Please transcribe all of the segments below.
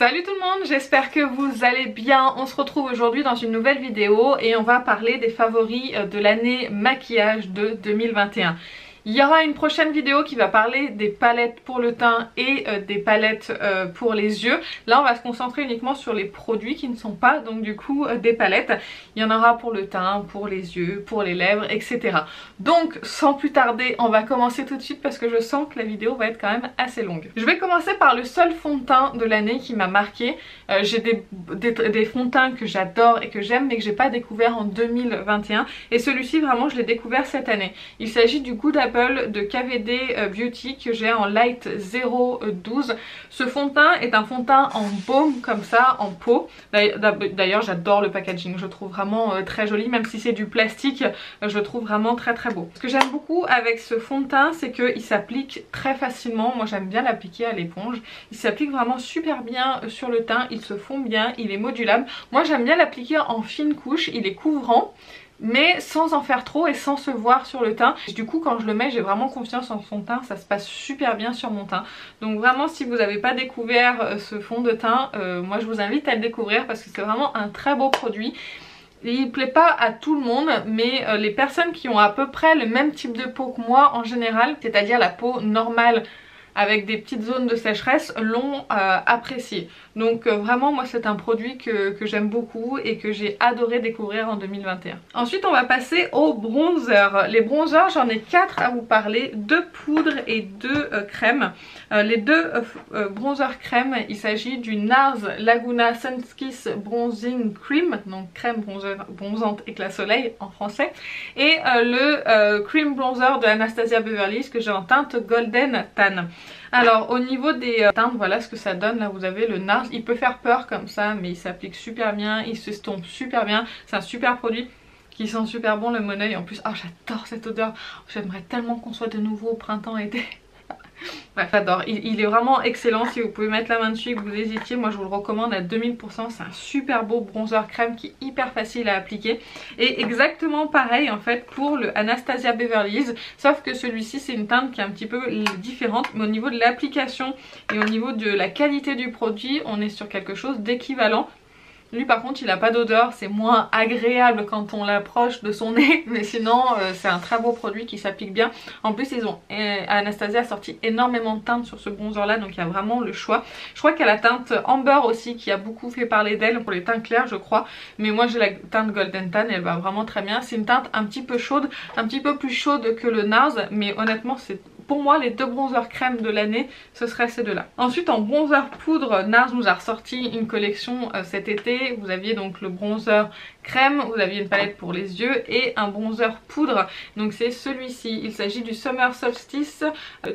Salut tout le monde, j'espère que vous allez bien. On se retrouve aujourd'hui dans une nouvelle vidéo et on va parler des favoris de l'année maquillage de 2021. Il y aura une prochaine vidéo qui va parler des palettes pour le teint et des palettes pour les yeux. Là on va se concentrer uniquement sur les produits qui ne sont pas donc du coup des palettes. Il y en aura pour le teint, pour les yeux, pour les lèvres, etc. Donc sans plus tarder on va commencer tout de suite parce que je sens que la vidéo va être quand même assez longue. Je vais commencer par le seul fond de teint de l'année qui m'a marqué. J'ai des fonds de teint que j'adore et que j'aime mais que j'ai pas découvert en 2021 et celui-ci vraiment je l'ai découvert cette année. Il s'agit du Good Apple de KVD Beauty que j'ai en Light 012. Ce fond de teint est un fond de teint en baume comme ça, en peau. D'ailleurs j'adore le packaging, je trouve vraiment très joli, même si c'est du plastique, je le trouve vraiment très très beau. Ce que j'aime beaucoup avec ce fond de teint c'est qu'il s'applique très facilement. Moi j'aime bien l'appliquer à l'éponge, il s'applique vraiment super bien sur le teint, il se fond bien, il est modulable. Moi j'aime bien l'appliquer en fine couche, il est couvrant mais sans en faire trop et sans se voir sur le teint. Du coup quand je le mets j'ai vraiment confiance en son teint, ça se passe super bien sur mon teint. Donc vraiment si vous n'avez pas découvert ce fond de teint, moi je vous invite à le découvrir parce que c'est vraiment un très beau produit. Il plaît pas à tout le monde mais les personnes qui ont à peu près le même type de peau que moi en général, c'est-à-dire la peau normale avec des petites zones de sécheresse, l'ont apprécié. Donc vraiment moi c'est un produit que j'aime beaucoup et que j'ai adoré découvrir en 2021. Ensuite on va passer aux bronzers. Les bronzers j'en ai 4 à vous parler, 2 poudres et 2 crèmes. Les 2 bronzers crèmes, il s'agit du NARS Laguna Sunkiss Bronzing Cream, donc crème bronzante éclat soleil en français, et le cream bronzer de Anastasia Beverly Hills que j'ai en teinte Golden Tan. Alors au niveau des teintes, voilà ce que ça donne. Là vous avez le NARS, il peut faire peur comme ça mais il s'applique super bien, il s'estompe super bien, c'est un super produit qui sent super bon, le Moneuil en plus. Ah j'adore cette odeur, j'aimerais tellement qu'on soit de nouveau au printemps-été. Bref, j'adore, il est vraiment excellent. Si vous pouvez mettre la main dessus et que vous hésitiez, moi je vous le recommande à 2000%. C'est un super beau bronzer crème qui est hyper facile à appliquer. Et exactement pareil en fait pour le Anastasia Beverly Hills, sauf que celui-ci c'est une teinte qui est un petit peu différente, mais au niveau de l'application et au niveau de la qualité du produit on est sur quelque chose d'équivalent. Lui par contre il n'a pas d'odeur, c'est moins agréable quand on l'approche de son nez, mais sinon c'est un très beau produit qui s'applique bien. En plus ils ont, Anastasia a sorti énormément de teintes sur ce bronzer là, donc il y a vraiment le choix. Je crois qu'il y a la teinte Amber aussi qui a beaucoup fait parler d'elle pour les teintes clairs je crois, mais moi j'ai la teinte Golden Tan, elle va vraiment très bien. C'est une teinte un petit peu chaude, un petit peu plus chaude que le NARS, mais honnêtement c'est pour moi les 2 bronzers crème de l'année, ce serait ces deux là. Ensuite en bronzer poudre, NARS nous a ressorti une collection cet été. Vous aviez donc le bronzer crème, vous aviez une palette pour les yeux et un bronzer poudre, donc c'est celui-ci. Il s'agit du Summer Solstice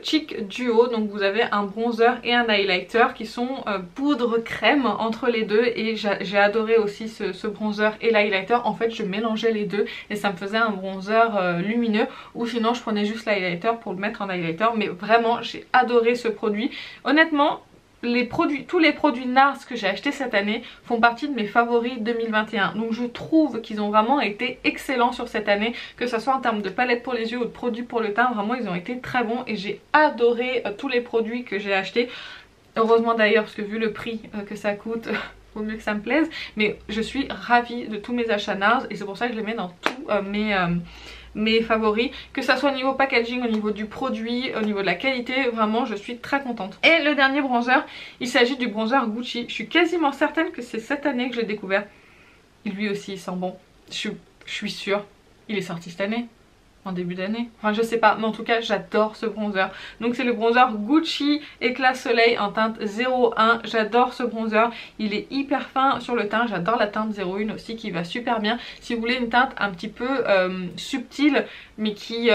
Cheek Duo, donc vous avez un bronzer et un highlighter qui sont poudre crème entre les deux, et j'ai adoré aussi ce bronzer et l'highlighter. En fait je mélangeais les deux et ça me faisait un bronzer lumineux, ou sinon je prenais juste l'highlighter pour le mettre en highlighter. Mais vraiment j'ai adoré ce produit. Honnêtement tous les produits NARS que j'ai achetés cette année font partie de mes favoris 2021. Donc je trouve qu'ils ont vraiment été excellents sur cette année, que ce soit en termes de palette pour les yeux ou de produits pour le teint. Vraiment ils ont été très bons et j'ai adoré tous les produits que j'ai achetés. Heureusement d'ailleurs parce que vu le prix que ça coûte vaut mieux que ça me plaise. Mais je suis ravie de tous mes achats NARS et c'est pour ça que je les mets dans tous mes favoris, que ça soit au niveau packaging, au niveau du produit, au niveau de la qualité, vraiment je suis très contente. Et le dernier bronzer, il s'agit du bronzer Gucci. Je suis quasiment certaine que c'est cette année que je l'ai découvert. Et lui aussi il sent bon, je suis sûre. Il est sorti cette année, en début d'année, enfin je sais pas, mais en tout cas j'adore ce bronzer. Donc c'est le bronzer Gucci éclat soleil en teinte 01. J'adore ce bronzer, il est hyper fin sur le teint. J'adore la teinte 01 aussi qui va super bien. Si vous voulez une teinte un petit peu subtile mais qui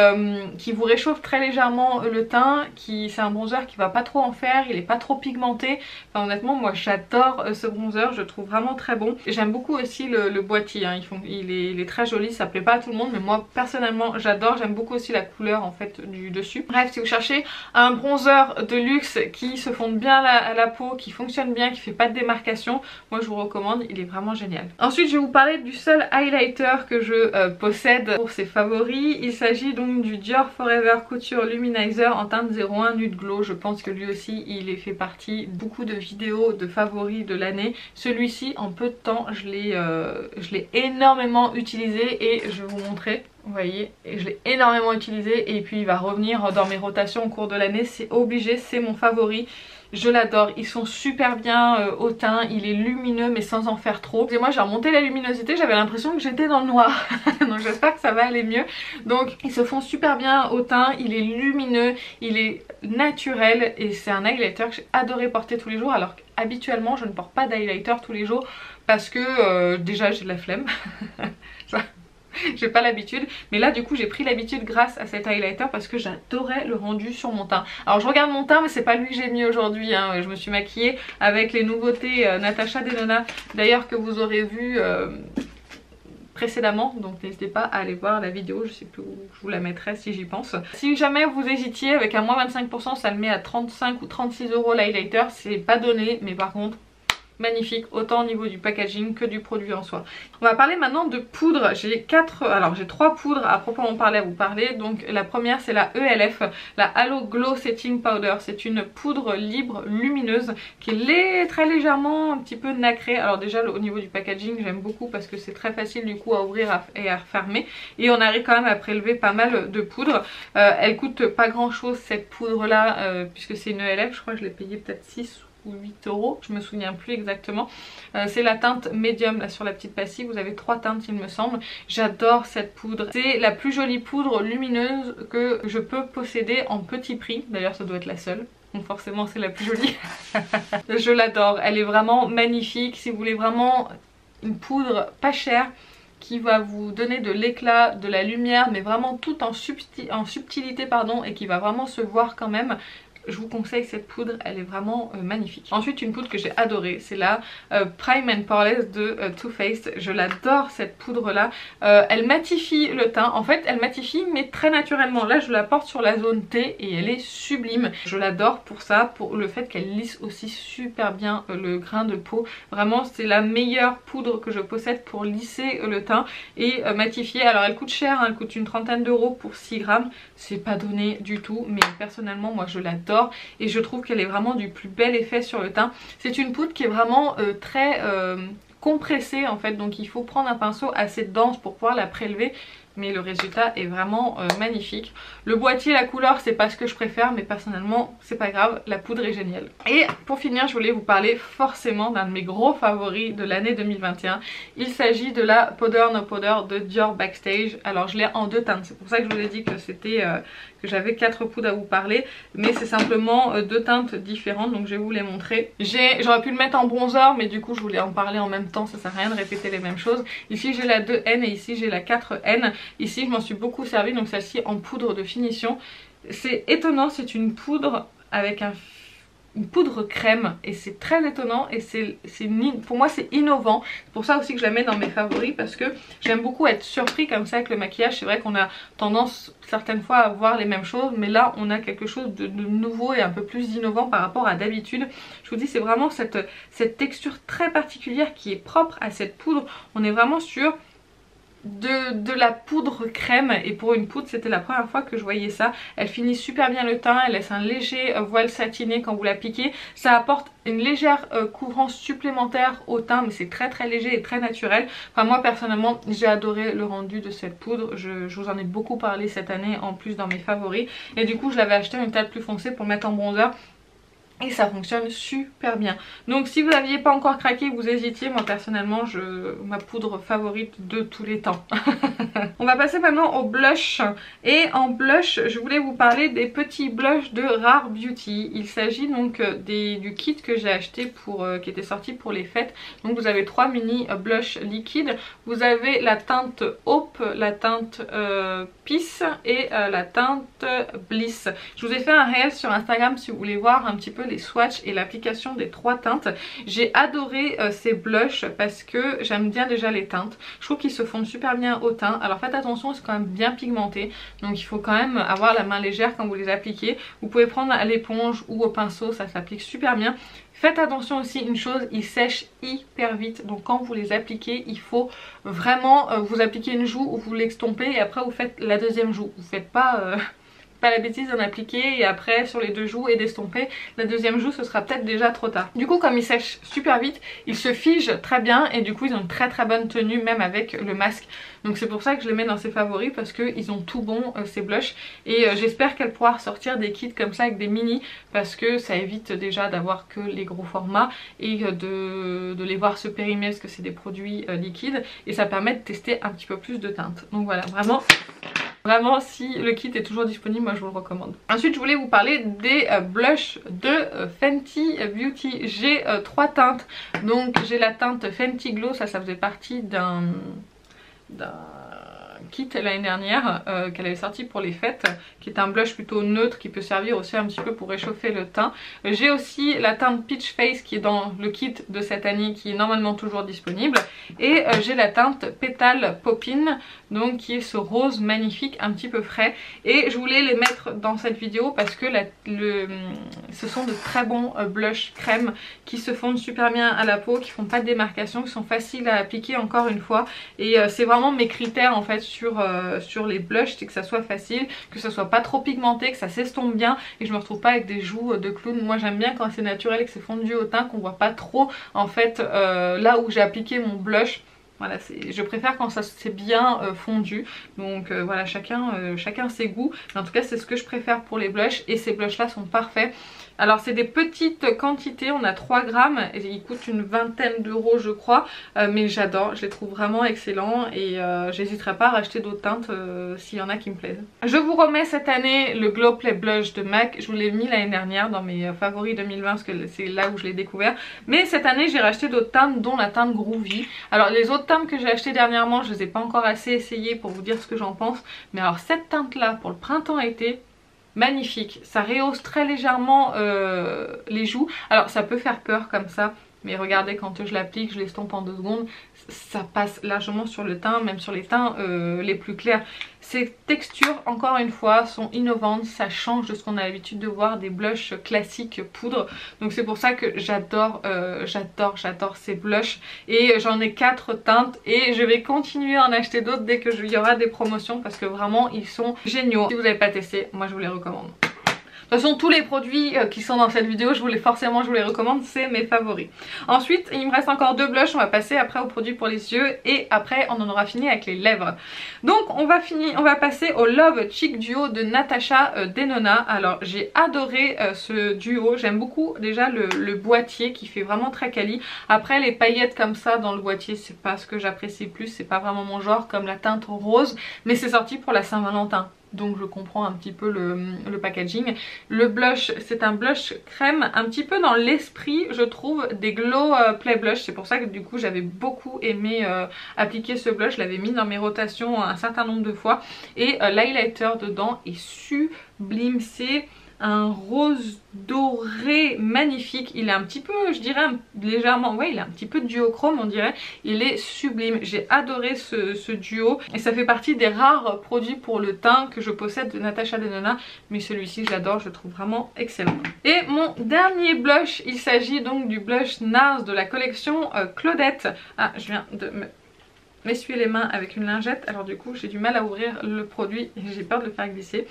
vous réchauffe très légèrement le teint, c'est un bronzer qui va pas trop en faire, il est pas trop pigmenté. Enfin honnêtement moi j'adore ce bronzer, je le trouve vraiment très bon. J'aime beaucoup aussi le boîtier, hein. Il est très joli, ça plaît pas à tout le monde mais moi personnellement j'adore l'adore, j'aime beaucoup aussi la couleur en fait du dessus. Bref, si vous cherchez un bronzer de luxe qui se fonde bien à la peau, qui fonctionne bien, qui fait pas de démarcation, moi je vous recommande, il est vraiment génial. Ensuite je vais vous parler du seul highlighter que je possède pour ses favoris. Il s'agit donc du Dior Forever Couture Luminizer en teinte 01 Nude Glow. Je pense que lui aussi il fait partie de beaucoup de vidéos de favoris de l'année. Celui-ci en peu de temps je l'ai énormément utilisé et je vais vous montrer. Vous voyez, et je l'ai énormément utilisé et puis il va revenir dans mes rotations au cours de l'année, c'est obligé, c'est mon favori. Je l'adore, ils sont super bien au teint, il est lumineux mais sans en faire trop. Et moi j'ai remonté la luminosité, j'avais l'impression que j'étais dans le noir. Donc j'espère que ça va aller mieux. Donc ils se font super bien au teint, il est lumineux, il est naturel et c'est un highlighter que j'ai adoré porter tous les jours. Alors qu'habituellement je ne porte pas d'highlighter tous les jours parce que déjà j'ai de la flemme. J'ai pas l'habitude, mais là du coup j'ai pris l'habitude grâce à cet highlighter parce que j'adorais le rendu sur mon teint. Alors je regarde mon teint mais c'est pas lui que j'ai mis aujourd'hui, hein. Je me suis maquillée avec les nouveautés Natasha Denona d'ailleurs que vous aurez vu précédemment, donc n'hésitez pas à aller voir la vidéo, je sais plus où je vous la mettrai si j'y pense. Si jamais vous hésitiez, avec un moins 25% ça le met à 35 ou 36 € l'highlighter, c'est pas donné mais par contre magnifique, autant au niveau du packaging que du produit en soi. On va parler maintenant de poudre. J'ai trois poudres à proprement parler à vous parler. Donc la première c'est la ELF, la Halo Glow Setting Powder. C'est une poudre libre lumineuse qui est très légèrement un petit peu nacrée. Alors déjà au niveau du packaging j'aime beaucoup parce que c'est très facile du coup à ouvrir et à refermer. Et on arrive quand même à prélever pas mal de poudre. Elle coûte pas grand chose cette poudre là puisque c'est une ELF, je crois que je l'ai payée peut-être 6 ou 8 €, je me souviens plus exactement. C'est la teinte médium là sur la petite pastille, vous avez 3 teintes il me semble. J'adore cette poudre, c'est la plus jolie poudre lumineuse que je peux posséder en petit prix, d'ailleurs ça doit être la seule. Donc forcément c'est la plus jolie. Je l'adore, elle est vraiment magnifique. Si vous voulez vraiment une poudre pas chère qui va vous donner de l'éclat, de la lumière, mais vraiment tout en subtilité pardon, et qui va vraiment se voir quand même, je vous conseille cette poudre, elle est vraiment magnifique. Ensuite une poudre que j'ai adorée, c'est la Prime and Poreless de Too Faced. Je l'adore cette poudre là, elle matifie le teint, en fait elle matifie mais très naturellement. Là je la porte sur la zone T et elle est sublime. Je l'adore pour ça, pour le fait qu'elle lisse aussi super bien le grain de peau. Vraiment c'est la meilleure poudre que je possède pour lisser le teint et matifier. Alors elle coûte cher, hein, elle coûte une trentaine d'euros pour 6 grammes, c'est pas donné du tout mais personnellement moi je l'adore. Et je trouve qu'elle est vraiment du plus bel effet sur le teint. C'est une poudre qui est vraiment très compressée en fait, donc il faut prendre un pinceau assez dense pour pouvoir la prélever. Mais le résultat est vraiment magnifique. Le boîtier, la couleur, c'est pas ce que je préfère, mais personnellement, c'est pas grave, la poudre est géniale. Et pour finir, je voulais vous parler forcément d'un de mes gros favoris de l'année 2021. Il s'agit de la Powder No Powder de Dior Backstage. Alors je l'ai en 2 teintes, c'est pour ça que je vous ai dit que c'était que j'avais 4 poudres à vous parler, mais c'est simplement 2 teintes différentes, donc je vais vous les montrer. J'aurais pu le mettre en bronzer, mais du coup je voulais en parler en même temps, ça sert à rien de répéter les mêmes choses. Ici j'ai la 2N et ici j'ai la 4N. Ici je m'en suis beaucoup servi, donc celle-ci en poudre de finition. C'est étonnant, c'est une poudre avec une poudre crème et c'est très étonnant et pour moi c'est innovant. C'est pour ça aussi que je la mets dans mes favoris parce que j'aime beaucoup être surpris comme ça avec le maquillage. C'est vrai qu'on a tendance certaines fois à voir les mêmes choses, mais là on a quelque chose de nouveau et un peu plus innovant par rapport à d'habitude. Je vous dis, c'est vraiment cette texture très particulière qui est propre à cette poudre. On est vraiment sur de la poudre crème, et pour une poudre c'était la première fois que je voyais ça. Elle finit super bien le teint, elle laisse un léger voile satiné quand vous la piquez. Ça apporte une légère couvrance supplémentaire au teint, mais c'est très léger et très naturel. Enfin moi personnellement j'ai adoré le rendu de cette poudre. Je vous en ai beaucoup parlé cette année en plus dans mes favoris, et du coup je l'avais acheté une teinte plus foncée pour mettre en bronzer. Et ça fonctionne super bien. Donc si vous n'aviez pas encore craqué, vous hésitiez, moi personnellement ma poudre favorite de tous les temps. On va passer maintenant au blush. Et en blush, je voulais vous parler des petits blushs de Rare Beauty. Il s'agit donc du kit que j'ai acheté qui était sorti pour les fêtes. Donc vous avez 3 mini blush liquides. Vous avez la teinte Hope, la teinte Peace et la teinte Bliss. Je vous ai fait un réel sur Instagram si vous voulez voir un petit peu les swatchs et l'application des 3 teintes. J'ai adoré ces blushs parce que j'aime bien déjà les teintes. Je trouve qu'ils se fondent super bien au teint. Alors faites attention, c'est quand même bien pigmenté, donc il faut quand même avoir la main légère quand vous les appliquez. Vous pouvez prendre à l'éponge ou au pinceau, ça s'applique super bien. Faites attention aussi une chose, ils sèchent hyper vite, donc quand vous les appliquez, il faut vraiment vous appliquer une joue ou vous l'extompez et après vous faites la deuxième joue. Vous faites pas la bêtise d'en appliquer et après sur les 2 joues et d'estomper la deuxième joue, ce sera peut-être déjà trop tard. Du coup comme ils sèchent super vite, ils se figent très bien et du coup ils ont une très bonne tenue même avec le masque. Donc c'est pour ça que je les mets dans ces favoris parce qu'ils ont tout bon ces blushs et j'espère qu'elle pourra ressortir des kits comme ça avec des mini parce que ça évite déjà d'avoir que les gros formats et de les voir se périmer parce que c'est des produits liquides et ça permet de tester un petit peu plus de teintes. Donc voilà, Vraiment, si le kit est toujours disponible, moi je vous le recommande. Ensuite, je voulais vous parler des blushs de Fenty Beauty. J'ai 3 teintes. Donc j'ai la teinte Fenty Glow, ça faisait partie d'un kit l'année dernière qu'elle avait sorti pour les fêtes, qui est un blush plutôt neutre qui peut servir aussi un petit peu pour réchauffer le teint. J'ai aussi la teinte Peach Face qui est dans le kit de cette année qui est normalement toujours disponible et j'ai la teinte Pétale Poppin, donc qui est ce rose magnifique un petit peu frais et je voulais les mettre dans cette vidéo parce que ce sont de très bons blush crème qui se fondent super bien à la peau, qui font pas de démarcation, qui sont faciles à appliquer encore une fois et c'est vraiment mes critères en fait sur les blushs, c'est que ça soit facile, que ça soit pas trop pigmenté, que ça s'estompe bien et je me retrouve pas avec des joues de clown. Moi j'aime bien quand c'est naturel et que c'est fondu au teint, qu'on voit pas trop en fait là où j'ai appliqué mon blush. Voilà, je préfère quand ça c'est bien fondu. Donc voilà, chacun ses goûts. Mais en tout cas c'est ce que je préfère pour les blushs et ces blushs là sont parfaits. Alors c'est des petites quantités, on a 3 grammes et ils coûtent une vingtaine d'euros je crois, mais j'adore, je les trouve vraiment excellents et j'hésiterai pas à racheter d'autres teintes s'il y en a qui me plaisent. Je vous remets cette année le Glow Play Blush de MAC, je vous l'ai mis l'année dernière dans mes favoris 2020 parce que c'est là où je l'ai découvert, mais cette année j'ai racheté d'autres teintes dont la teinte Groovy. Alors les autres teintes que j'ai achetées dernièrement je les ai pas encore assez essayées pour vous dire ce que j'en pense, mais alors cette teinte là pour le printemps-été, magnifique, ça rehausse très légèrement les joues. Alors ça peut faire peur comme ça, mais regardez quand je l'applique, je l'estompe en 2 secondes, ça passe largement sur le teint, même sur les teints les plus clairs. Ces textures, encore une fois, sont innovantes, ça change de ce qu'on a l'habitude de voir des blushs classiques poudre. Donc c'est pour ça que j'adore ces blushs. Et j'en ai 4 teintes et je vais continuer à en acheter d'autres dès qu'il y aura des promotions parce que vraiment ils sont géniaux. Si vous n'avez pas testé, moi je vous les recommande. De toute façon tous les produits qui sont dans cette vidéo je vous les recommande, c'est mes favoris. Ensuite il me reste encore 2 blushs, on va passer après aux produits pour les yeux et après on en aura fini avec les lèvres. Donc on va passer au Love Cheek Duo de Natasha Denona. Alors j'ai adoré ce duo, j'aime beaucoup déjà le boîtier qui fait vraiment très quali. Après les paillettes comme ça dans le boîtier c'est pas ce que j'apprécie plus, c'est pas vraiment mon genre comme la teinte rose, mais c'est sorti pour la Saint-Valentin. Donc je comprends un petit peu le packaging. Le blush, c'est un blush crème un petit peu dans l'esprit je trouve des Glow Play Blush. C'est pour ça que du coup j'avais beaucoup aimé appliquer ce blush. Je l'avais mis dans mes rotations un certain nombre de fois. Et l'highlighter dedans est sublime. C'est un rose doré magnifique, il est un petit peu, je dirais légèrement, ouais il est un petit peu duochrome on dirait, il est sublime, j'ai adoré ce duo et ça fait partie des rares produits pour le teint que je possède de Natasha Denona, mais celui-ci j'adore, je le trouve vraiment excellent. Et mon dernier blush, il s'agit donc du blush NARS de la collection Claudette. Ah, je viens de m'essuyer les mains avec une lingette, alors du coup j'ai du mal à ouvrir le produit et j'ai peur de le faire glisser.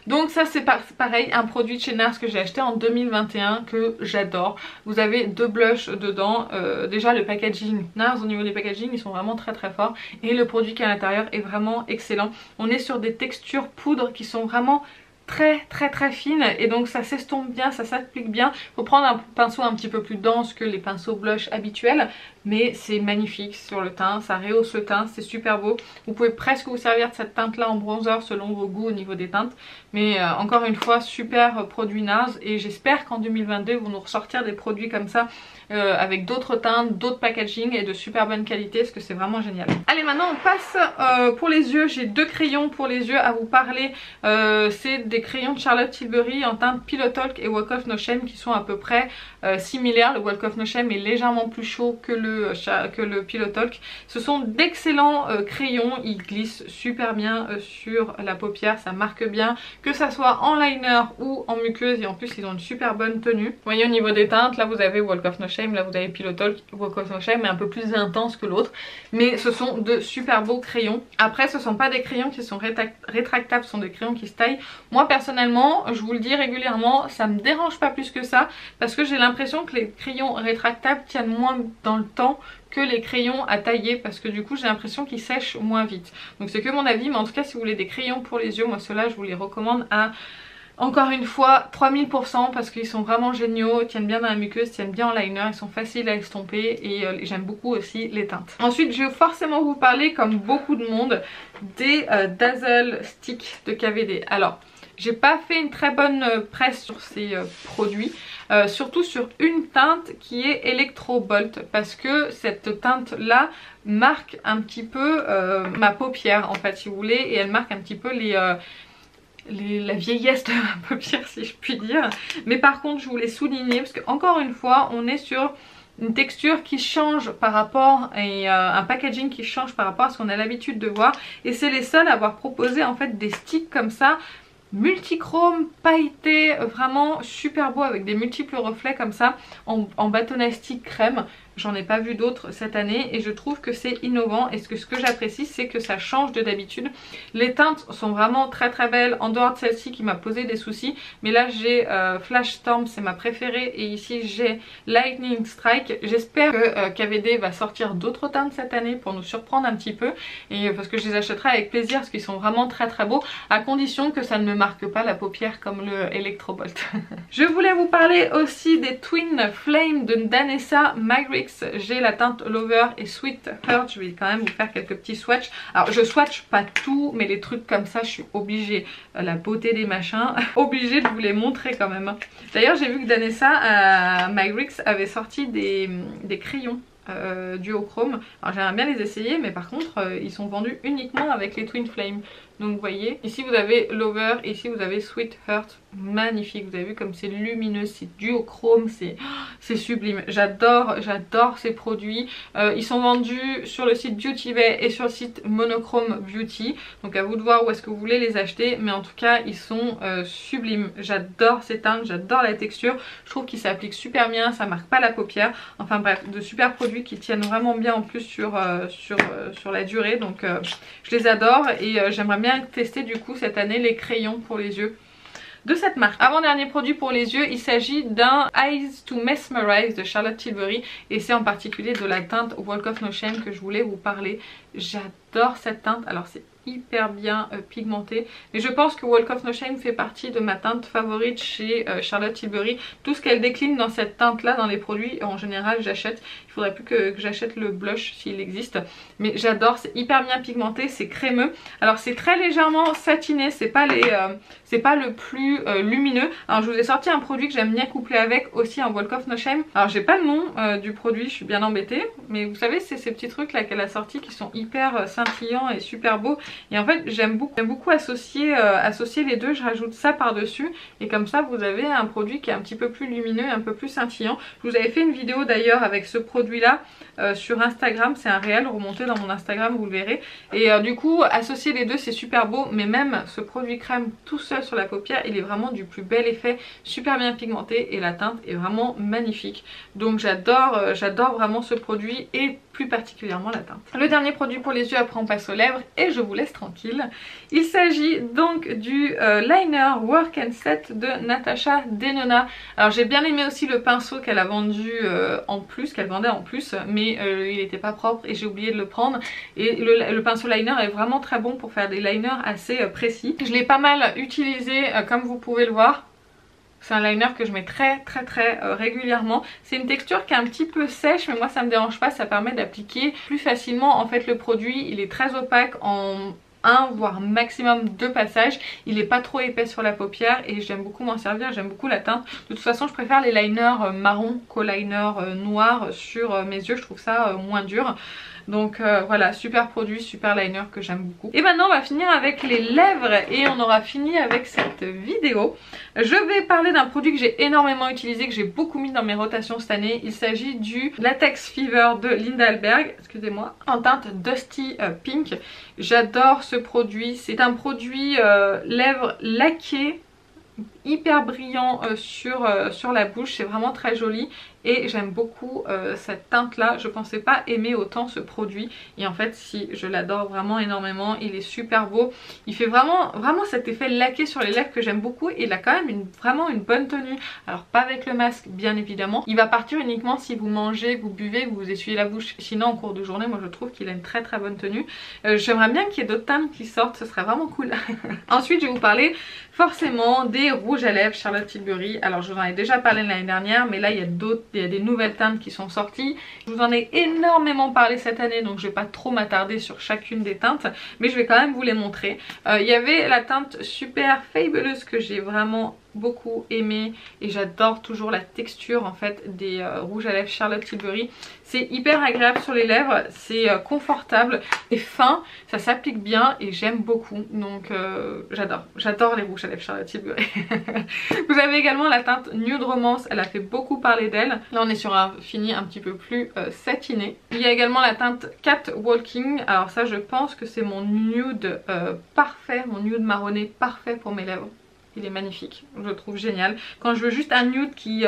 Donc ça c'est pareil, un produit de chez NARS que j'ai acheté en 2021 que j'adore. Vous avez 2 blushs dedans, déjà le packaging, NARS au niveau des packaging ils sont vraiment très forts et le produit qui est à l'intérieur est vraiment excellent. On est sur des textures poudre qui sont vraiment très fine et donc ça s'estompe bien, ça s'applique bien. Faut prendre un pinceau un petit peu plus dense que les pinceaux blush habituels, mais c'est magnifique sur le teint, ça rehausse le teint, c'est super beau. Vous pouvez presque vous servir de cette teinte là en bronzer selon vos goûts au niveau des teintes, mais encore une fois super produit NARS, et j'espère qu'en 2022 vous nous ressortir des produits comme ça avec d'autres teintes, d'autres packaging et de super bonne qualité, parce que c'est vraiment génial. Allez, maintenant on passe pour les yeux. J'ai deux crayons pour les yeux à vous parler. C'est des crayons de Charlotte Tilbury en teinte Pillow Talk et Walk of No Shame qui sont à peu près similaires. Le Walk of No Shame est légèrement plus chaud que le Pillow Talk. Ce sont d'excellents crayons, ils glissent super bien sur la paupière, ça marque bien, que ça soit en liner ou en muqueuse, et en plus ils ont une super bonne tenue. Vous voyez au niveau des teintes, là vous avez Walk of No Shame, là vous avez Pillow Talk, Walk of No Shame est un peu plus intense que l'autre, mais ce sont de super beaux crayons. Après ce sont pas des crayons qui sont rétractables, ce sont des crayons qui se taillent. Moi personnellement, je vous le dis régulièrement, ça me dérange pas plus que ça, parce que j'ai l'impression que les crayons rétractables tiennent moins dans le temps que les crayons à tailler, parce que du coup j'ai l'impression qu'ils sèchent moins vite. Donc c'est que mon avis, mais en tout cas si vous voulez des crayons pour les yeux, moi ceux-là je vous les recommande à encore une fois 3000%, parce qu'ils sont vraiment géniaux, tiennent bien dans la muqueuse, tiennent bien en liner, ils sont faciles à estomper et j'aime beaucoup aussi les teintes. Ensuite je vais forcément vous parler, comme beaucoup de monde, des Dazzle Stick de KVD. Alors j'ai pas fait une très bonne presse sur ces produits, surtout sur une teinte qui est Electro Bolt, parce que cette teinte là marque un petit peu ma paupière en fait si vous voulez, et elle marque un petit peu la vieillesse de ma paupière si je puis dire. Mais par contre je voulais souligner, parce que encore une fois on est sur une texture qui change par rapport et un packaging qui change par rapport à ce qu'on a l'habitude de voir, et c'est les seuls à avoir proposé en fait des sticks comme ça multichrome, pailleté, vraiment super beau, avec des multiples reflets comme ça en bâton à stick crème. J'en ai pas vu d'autres cette année et je trouve que c'est innovant, et ce que j'apprécie c'est que ça change de d'habitude. Les teintes sont vraiment très belles, en dehors de celle-ci qui m'a posé des soucis, mais là j'ai Flash Storm, c'est ma préférée, et ici j'ai Lightning Strike. J'espère que KVD va sortir d'autres teintes cette année pour nous surprendre un petit peu, et parce que je les achèterai avec plaisir parce qu'ils sont vraiment très beaux, à condition que ça ne me marque pas la paupière comme le Electro Bolt. Je voulais vous parler aussi des Twin Flame de Danessa Magrix. J'ai la teinte Lover et Sweet Heart. Je vais quand même vous faire quelques petits swatchs. Alors je swatch pas tout, mais les trucs comme ça je suis obligée, la beauté des machins, obligée de vous les montrer quand même. D'ailleurs j'ai vu que Danessa Magrix avait sorti des crayons duochrome. Alors j'aimerais bien les essayer, mais par contre ils sont vendus uniquement avec les Twin Flame. Donc vous voyez, ici vous avez Lover, ici vous avez Sweet Heart, magnifique. Vous avez vu comme c'est lumineux, c'est duochrome, c'est sublime. J'adore ces produits. Ils sont vendus sur le site Beauty Bay et sur le site Monochrome Beauty. Donc à vous de voir où est-ce que vous voulez les acheter, mais en tout cas ils sont sublimes. J'adore ces teintes, j'adore la texture. Je trouve qu'ils s'appliquent super bien, ça marque pas la paupière. Enfin bref, de super produits qui tiennent vraiment bien en plus sur la durée. Donc je les adore, et j'aimerais bien tester du coup cette année les crayons pour les yeux de cette marque. Avant-dernier produit pour les yeux, il s'agit d'un Eyes to Mesmerize de Charlotte Tilbury, et c'est en particulier de la teinte Walk of No Shame que je voulais vous parler. J'adore cette teinte, alors c'est hyper bien pigmenté, mais je pense que Walk of No Shame fait partie de ma teinte favorite chez Charlotte Tilbury. Tout ce qu'elle décline dans cette teinte là, dans les produits en général j'achète. Il faudrait plus que j'achète le blush s'il existe, mais j'adore, c'est hyper bien pigmenté, c'est crémeux. Alors c'est très légèrement satiné, c'est pas le plus lumineux. Alors je vous ai sorti un produit que j'aime bien coupler avec aussi, un Walk of No Shame. Alors j'ai pas le nom du produit, je suis bien embêtée, mais vous savez c'est ces petits trucs là qu'elle a sorti qui sont hyper scintillants et super beaux, et en fait j'aime beaucoup associer les deux. Je rajoute ça par dessus, et comme ça vous avez un produit qui est un petit peu plus lumineux, un peu plus scintillant. Je vous avais fait une vidéo d'ailleurs avec ce produit là sur Instagram, c'est un réel, remonté dans mon Instagram, vous le verrez. Et du coup associer les deux c'est super beau, mais même ce produit crème tout seul sur la paupière il est vraiment du plus bel effet, super bien pigmenté, et la teinte est vraiment magnifique. Donc j'adore vraiment ce produit, et plus particulièrement la teinte. Le dernier produit pour les yeux, après on passe aux lèvres et je vous laisse tranquille. Il s'agit donc du liner Work and Set de Natasha Denona. Alors j'ai bien aimé aussi le pinceau qu'elle a vendu en plus, qu'elle vendait en plus, mais mais il n'était pas propre et j'ai oublié de le prendre. Et le pinceau liner est vraiment très bon pour faire des liners assez précis. Je l'ai pas mal utilisé comme vous pouvez le voir. C'est un liner que je mets très régulièrement. C'est une texture qui est un petit peu sèche, mais moi ça me dérange pas, ça permet d'appliquer plus facilement en fait le produit. Il est très opaque en 1 voire maximum 2 passages. Il est pas trop épais sur la paupière et j'aime beaucoup m'en servir, j'aime beaucoup la teinte. De toute façon je préfère les liners marron qu'aux liners noirs sur mes yeux, je trouve ça moins dur. Donc voilà, super produit, super liner que j'aime beaucoup. Et maintenant on va finir avec les lèvres et on aura fini avec cette vidéo. Je vais parler d'un produit que j'ai énormément utilisé, que j'ai beaucoup mis dans mes rotations cette année. Il s'agit du Latex Fever de Lindalberg, excusez-moi, en teinte Dusty Pink. J'adore ce produit, c'est un produit lèvres laquées, hyper brillant sur la bouche, c'est vraiment très joli et j'aime beaucoup cette teinte là. Je pensais pas aimer autant ce produit et en fait si, je l'adore vraiment énormément. Il est super beau, il fait vraiment cet effet laqué sur les lèvres que j'aime beaucoup et il a quand même vraiment une bonne tenue. Alors pas avec le masque bien évidemment, il va partir uniquement si vous mangez, vous buvez, vous vous essuyez la bouche. Sinon en cours de journée moi je trouve qu'il a une très bonne tenue. J'aimerais bien qu'il y ait d'autres teintes qui sortent, ce serait vraiment cool. Ensuite je vais vous parler forcément des rouges à lèvres Charlotte Tilbury. Alors je vous en ai déjà parlé l'année dernière, mais là il y a des nouvelles teintes qui sont sorties. Je vous en ai énormément parlé cette année, donc je vais pas trop m'attarder sur chacune des teintes, mais je vais quand même vous les montrer. Il y avait la teinte Super Fabuleuse que j'ai vraiment beaucoup aimé et j'adore toujours la texture en fait des rouges à lèvres Charlotte Tilbury. C'est hyper agréable sur les lèvres, c'est confortable et fin, ça s'applique bien et j'aime beaucoup, donc j'adore les rouges à lèvres Charlotte Tilbury. Vous avez également la teinte Nude Romance, elle a fait beaucoup parler d'elle. Là on est sur un fini un petit peu plus satiné. Il y a également la teinte Cat Walking, alors ça je pense que c'est mon nude parfait, mon nude marronné parfait pour mes lèvres. Il est magnifique, je le trouve génial. Quand je veux juste un nude qui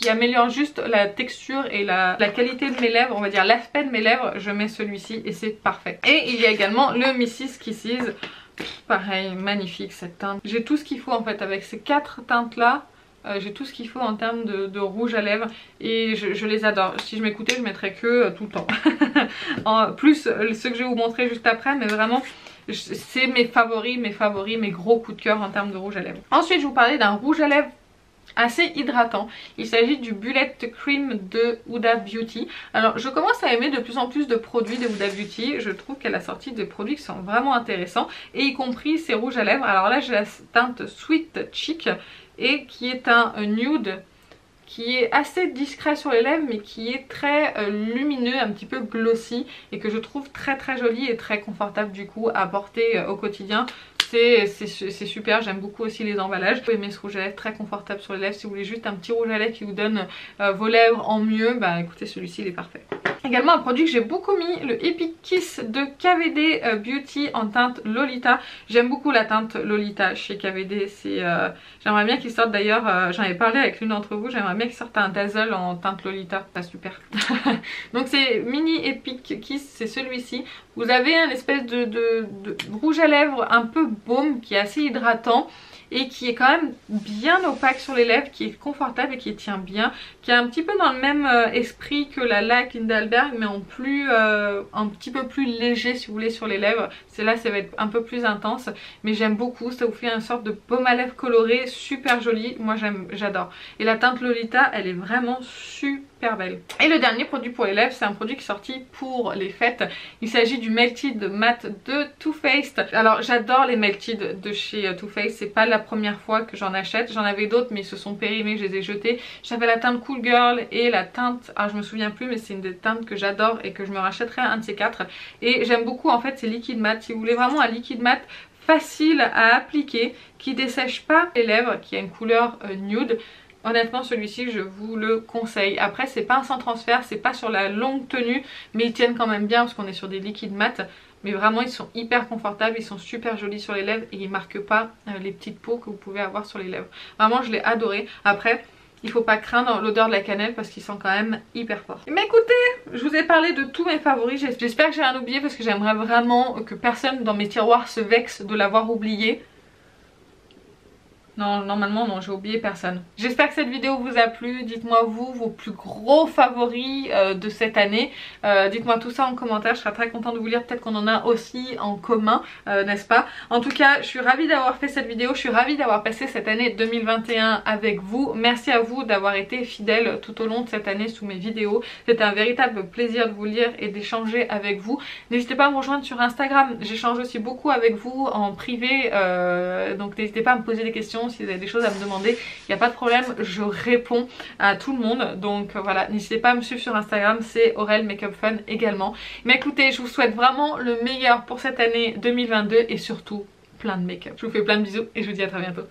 améliore juste la texture et la qualité de mes lèvres, on va dire l'aspect de mes lèvres, je mets celui-ci et c'est parfait. Et il y a également le Mrs Kisses, pareil, magnifique cette teinte. J'ai tout ce qu'il faut en fait avec ces 4 teintes là. J'ai tout ce qu'il faut en termes de rouge à lèvres et je les adore. Si je m'écoutais je mettrais que tout le temps. En plus ceux que je vais vous montrer juste après, mais vraiment c'est mes favoris, mes gros coups de cœur en termes de rouge à lèvres. Ensuite je vous parlais d'un rouge à lèvres assez hydratant. Il s'agit du Bullet Cream de Huda Beauty. Alors je commence à aimer de plus en plus de produits de Huda Beauty. Je trouve qu'elle a sorti des produits qui sont vraiment intéressants et y compris ces rouges à lèvres. Alors là j'ai la teinte Sweet Cheek et qui est un nude qui est assez discret sur les lèvres mais qui est très lumineux, un petit peu glossy et que je trouve très joli et très confortable du coup à porter au quotidien. C'est super, j'aime beaucoup aussi les emballages. Vous pouvez aimer ce rouge à lèvres très confortable sur les lèvres. Si vous voulez juste un petit rouge à lèvres qui vous donne vos lèvres en mieux, bah écoutez celui-ci il est parfait. Également un produit que j'ai beaucoup mis, le Epic Kiss de KVD Beauty en teinte Lolita. J'aime beaucoup la teinte Lolita chez KVD, j'aimerais bien qu'ils sortent d'ailleurs, j'en avais parlé avec l'une d'entre vous, j'aimerais bien qu'ils sortent un Dazzle en teinte Lolita, c'est super. Donc c'est Mini Epic Kiss, c'est celui-ci. Vous avez un espèce de rouge à lèvres un peu baume qui est assez hydratant et qui est quand même bien opaque sur les lèvres, qui est confortable et qui tient bien, qui est un petit peu dans le même esprit que la LAC Lindalberg mais en un petit peu plus léger si vous voulez sur les lèvres. Celle-là ça va être un peu plus intense mais j'aime beaucoup, ça vous fait une sorte de baume à lèvres coloré super joli, moi j'adore. Et la teinte Lolita elle est vraiment super belle. Et le dernier produit pour les lèvres, c'est un produit qui est sorti pour les fêtes. Il s'agit du Melted Matte de Too Faced. Alors j'adore les Melted de chez Too Faced, c'est pas la première fois que j'en achète. J'en avais d'autres mais ils se sont périmés, je les ai jetés. J'avais la teinte Cool Girl et la teinte, je me souviens plus mais c'est une des teintes que j'adore et que je me rachèterai un de ces 4. Et j'aime beaucoup en fait ces liquides mat. Si vous voulez vraiment un liquide mat facile à appliquer, qui dessèche pas les lèvres, qui a une couleur nude, honnêtement celui-ci je vous le conseille. Après c'est pas un sans transfert, c'est pas sur la longue tenue mais ils tiennent quand même bien parce qu'on est sur des liquides mat. Mais vraiment ils sont hyper confortables, ils sont super jolis sur les lèvres et ils marquent pas les petites peaux que vous pouvez avoir sur les lèvres. Vraiment je l'ai adoré. Après il faut pas craindre l'odeur de la cannelle parce qu'ils sont quand même hyper forts. Mais écoutez, je vous ai parlé de tous mes favoris. J'espère que j'ai rien oublié parce que j'aimerais vraiment que personne dans mes tiroirs se vexe de l'avoir oublié. Non, normalement non, j'ai oublié personne. J'espère que cette vidéo vous a plu. Dites-moi vous, vos plus gros favoris de cette année. Dites-moi tout ça en commentaire, je serai très contente de vous lire. Peut-être qu'on en a aussi en commun, n'est-ce pas? En tout cas, je suis ravie d'avoir fait cette vidéo. Je suis ravie d'avoir passé cette année 2021 avec vous. Merci à vous d'avoir été fidèles tout au long de cette année sous mes vidéos. C'était un véritable plaisir de vous lire et d'échanger avec vous. N'hésitez pas à me rejoindre sur Instagram. J'échange aussi beaucoup avec vous en privé. Donc n'hésitez pas à me poser des questions. Si vous avez des choses à me demander, il n'y a pas de problème, je réponds à tout le monde. Donc voilà, n'hésitez pas à me suivre sur Instagram, c'est Aurel Makeup Fun également. Mais écoutez, je vous souhaite vraiment le meilleur pour cette année 2022 et surtout plein de make-up. Je vous fais plein de bisous et je vous dis à très bientôt.